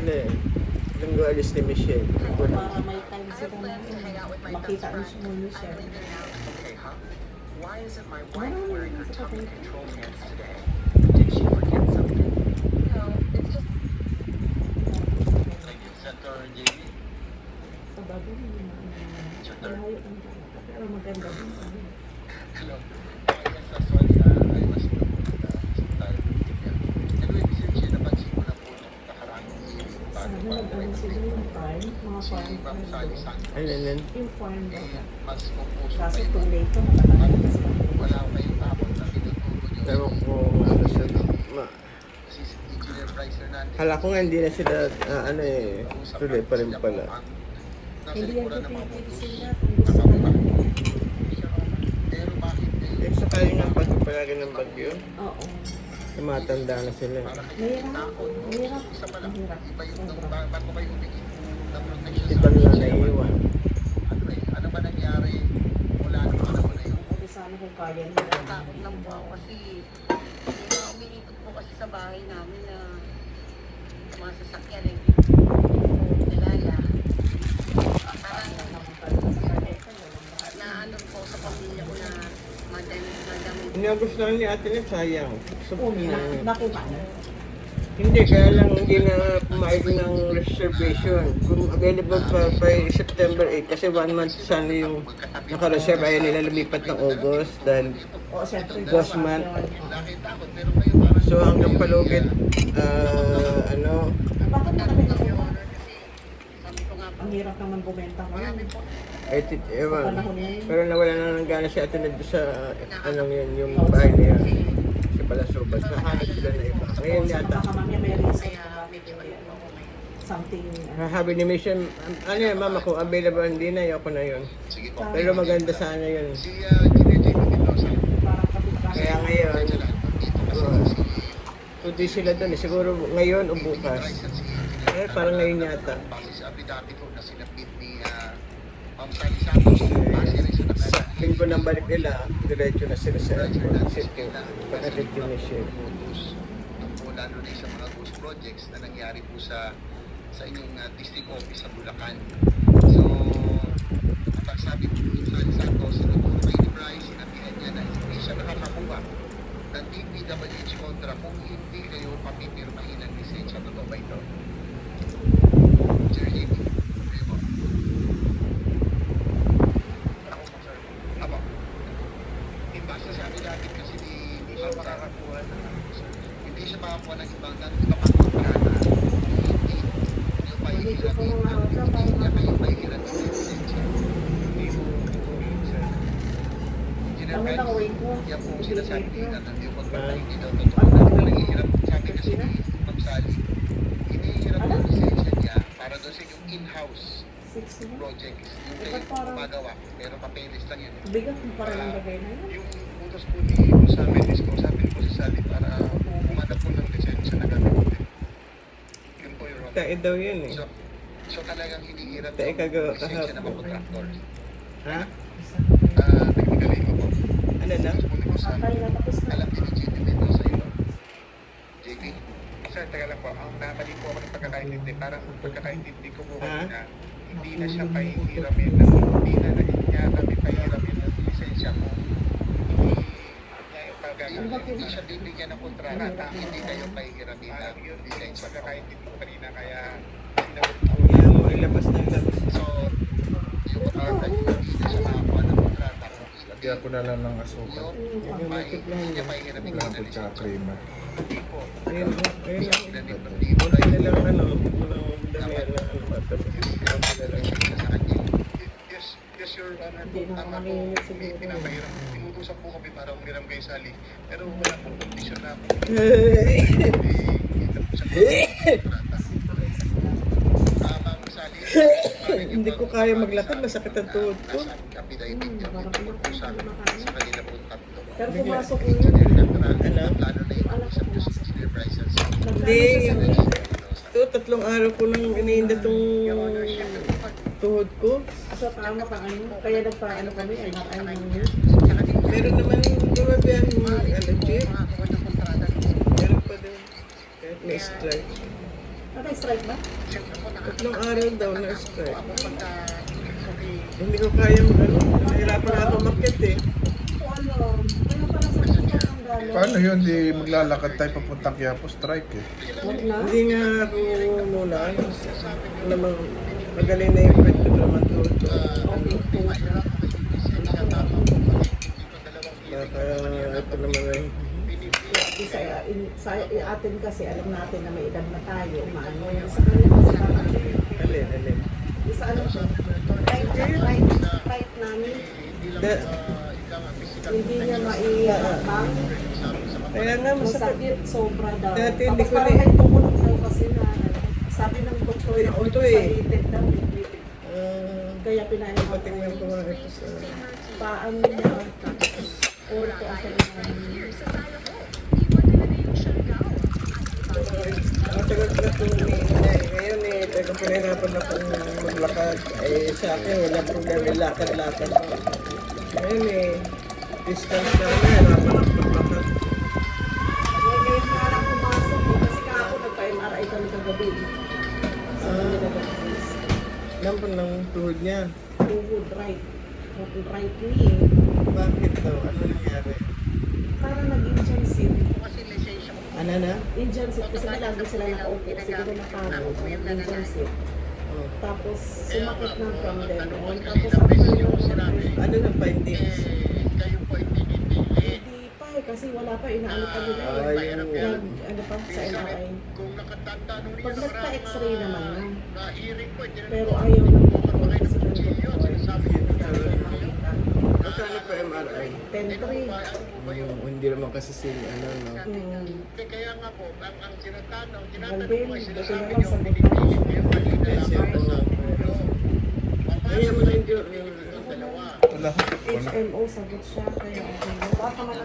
sila eh. Linggo alis ni Michelle. Para may time sila na makita ang mo ni Michelle. Okay, huh? Why isn't my Ano wife naman wearing her sa tummy kapatid? control pants today? Did she forget something? No, it's just Thank you, Senator JB. Sa bago niya malayo ang talaga. Pero maganda din. Hello. Yes, sorry, I was anyway, since napansin ko na po nung nakaraang Sana nag-ano sila yung farm, mga farm Ma'am Sally Santos, Ayun. yung farm daw. mas compuso Kaso kayo. too late to, matagal na kasi. Wala ko kayong tapon na tinutubo nyo. Pero kung ano sila, Si Engineer Bryce Hernandez. hala ko nga hindi na sila, ano eh, tuloy pa rin pala. Hindi yan titipid sila kung gusto ka lang. Pero bakit Eh, sa kaya nga pagpapalagi ng bagyo, Oo. tumatanda na sila. Mahirap. Mahirap. isa pa lang, Mahirap. iba yung Sobra. bago kayo umigit ng protection Iba na naiiwan. ano ba nangyari mula nung panahon na yun? Hindi sana kung kaya nila. natatakot lang po ako kasi umiikot po kasi sa bahay namin na mga sasakyan eh. Nilala. Parang na ano po sa pamilya ko na madami. Hindi ako gusto ni ate niya, sayang. Nakuha na. Hindi, kaya lang hindi na pumayag ng reservation. Kung available pa by September 8, kasi 1 month sana yung naka-reserve, ayaw nila lumipat ng August dahil Oo, syempre. Ghost month. Nakita pero kayo parang So hanggang palugit, ano, Bakit na kami nakuha? Sabi ko nga po, Ang hirap naman bumenta ko. ay ewan. Pero nawala na ng gana si ate Ned sa, anong yun, yung bahay niya. Si Balasubat. Nahanap sila na iba. Ngayon yata. Baka mamaya may reason kaya ka bakit medyo hindi, ano po ako ngayon. something. Sabi ni Mission, ano yan mama, kung available hindi na, ayoko na yun. sige po. Pero maganda sana yun. Si Engineer JB Mendoza. Parang kapit-bahay. Kaya ngayon, Dito kasi tuti sila doon eh. Siguro ngayon o bukas. Bryce at si Eh, parang ngayon yata. base sa affidavit ko na sinapit ni Ma'am Sally Santos. Base rin sa Sa nakalagay. linggo ng balik nila, diretso na sila sa city. Pagkalit yun ni Shell. Photos po lalo na sa mga ghost projects na nangyari po sa inyong district office sa Bulacan. So, ang sabi po ni Sally Santos, tinuturo kay ni Bryce, sinabihan niya na hindi siya nakakakuha ng DPWH kontra kung hindi kayo papipirmahin ng lisensya. Totoo ba ito? Sir JB, kayo po. Ako po, sir. Apo. Basta sa amin natin kasi hindi siya makakakuha ng hindi siya makakuha ng ibang pang kontrata. Hindi yung pahihiramin hindi niya kayo pahihiramin ng lisensya. Hindi po, sir. Engineer Tama lang, wait mo. yan po sinasabi nila na yung pagpapay hindi daw Ano? totoo. Naghihirap, sabi kasi ni Ma'am Sally, hinihirap yung lisensya niya para doon sa yung in-house 6 na. projects. Yung Eh, kayo ba't parang- gumagawa, pero papeles lang yun. Bigat kung parang ang bagay na yun. Yung utos po ni sa amin is ko sabi po si Sally para umanap po ng lisensya na gagawin. Yun po yung Tae daw yun eh. So talagang hinihirap Tae kagawa lisensya ng mga kahapon. contractor. Ha? Technically po. Ano na? Utos po ni Boss Sally. Akala na tapos na. Alam din ni JP Mendoza ito. JP? Sir, taga lang po. Ang namali po ako ng pagkakaintindi. Parang pagkakaintindi ko po kanina, hindi na siya pahihiramin hindi na naging niya kami pahihiramin ng lisensya mo. Hindi siya bibigyan ng kontrata, hindi kayo pahihiramin ng lisensya. Pagkakaintindi ko kanina, kaya Kaya mo ilabas na ilabas. so, yung kontrata, hindi na siya makakuha ng kontrata. Lagyan ko na lang ng asukal. Yung multiplihan niya. Pahihiramin Wala ng po tsaka lisensya. creamer. Hindi po. Ayun, ayun. Hindi po Kunti na lang ano, unang dami na ano, matapos. Kunti na lang. Yes, Your Honor. Hindi na Tama po. manginginig siguro. Hindi pinapahiram. Tinutusan po kami para umiram kay Sally. Pero wala pong condition na Ma'am Sally, Hindi ko kaya maglakad, masakit ang tuhod ko. nasa affidavit yung ipinuturo sa kanila po tatlo. Pero pumasok ko yun. Ano? Plano na yung usap niyo sa Engineer Bryce and Sally. Hindi, Nagkano ito, 3 araw ko nang iniinda tong tuhod ko. sa tama ka ano. Kaya nagpaano kami, MRI ng yun. Meron naman gumabihan mo, ano, chip. Makakuha ng kontrata. Meron pa din. Kahit may strike. Strike ba? Tatlong araw daw na strike. Hindi ko kaya mag-ano. Nahirapan ako makit eh. Ano? Kaya pala sa kita ng galo. Paano yun? Di maglalakad tayo papuntang Quiapo, strike eh. Huwag na. Hindi nga ako muna. Namang magaling na yung kwento ko naman to. Kaya ito naman ay Sa atin kasi, alam natin na may edad na tayo. Maano yun. Sa kanya kasi parang alin. isa ano siya. Right namin. Hindi niya maiabang. Kaya nga masakit. Masakit, sobra daw. Dati hindi Tapos ko parang rin- may tumunog daw kasi na sabi ng doktor na Ito eh. orthopedic daw. Kaya pinahin ko Patingnan ko nga ito sa... paan niya. Orto ang kanyang. Matagal na itong umiinay. Ngayon eh, talagang pinahirapan akong maglakad. Eh, sa akin, wala problema, lakad-lakad. Ngayon eh, distance na rin, hirapan akong maglakad. Ngayon nga lang pumasok eh, kasi kahapon nagpa-MRI kami kagabi. Sa nilagay. Lampan ng tuhod niya. Tuhod, right knee. Bakit daw? Ano nangyari? Parang nag-Indian seat. Ano na? Indian seat kasi lagi sila nakaupo. Siguro napagod. Indian seat. Oh. Tapos sumakit ng from them. Tapos after yung Ano ng findings? hindi pa eh, kasi wala pa inaano pa nila Ah, eh. yung... Ano pa sa MRI. Pag nagpa-x-ray naman na. Pero ayaw ng doktor kasi ng doktor. Magkano pa MRI? 10-3. Hindi naman kasi sila, ano, no? Alvin, buti na lang sagot tayo. Kasi ako nga. Kaya mo na yung Wala. HMO sagot siya. Kaya okay. Baka man